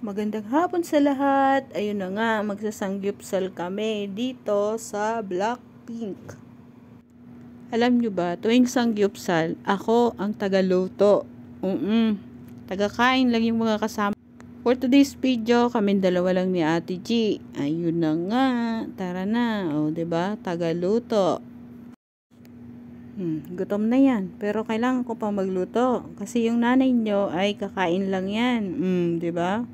Magandang hapon sa lahat. Ayun na nga, magsasangyupsal kami dito sa Blackpink. Alam nyo ba, tuwing sangyupsal, ako ang tagaluto. Tagakain lang yung mga kasama. For today's video, kami dalawa lang ni Ate G. Ayun na nga, tara na. O, diba? Tagaluto. Gutom na yan. Pero kailangan ko pa magluto. Kasi yung nanay nyo ay kakain lang yan. Diba?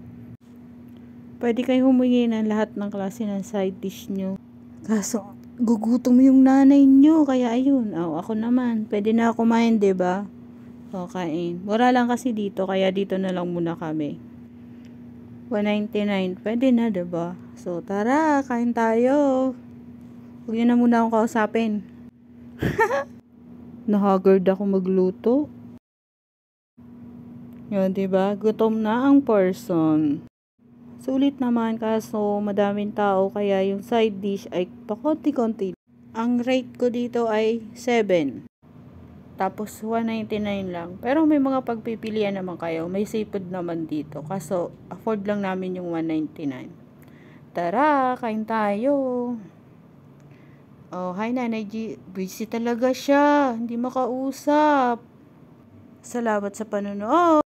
Pwede kayo humingi ng lahat ng klase ng side dish nyo. Kaso, gugutom yung nanay nyo. Kaya ayun, ako naman. Pwede na ako kumain, diba? O, kain. Mura lang kasi dito, kaya dito na lang muna kami. 199. Pwede na, diba? So, tara, kain tayo. Huwag nyo na muna akong kausapin. Nahagard ako magluto. Yun, diba? Gutom na ang person. Sulit naman kaso madaming tao kaya yung side dish ay pakonti-konti. Ang rate ko dito ay 7. Tapos 199 lang. Pero may mga pagpipilian naman kayo. May seafood naman dito. Kaso afford lang namin yung 199. Tara, kain tayo. Oh, hi Nanay G. Busy talaga siya. Hindi makausap. Salamat sa panonood.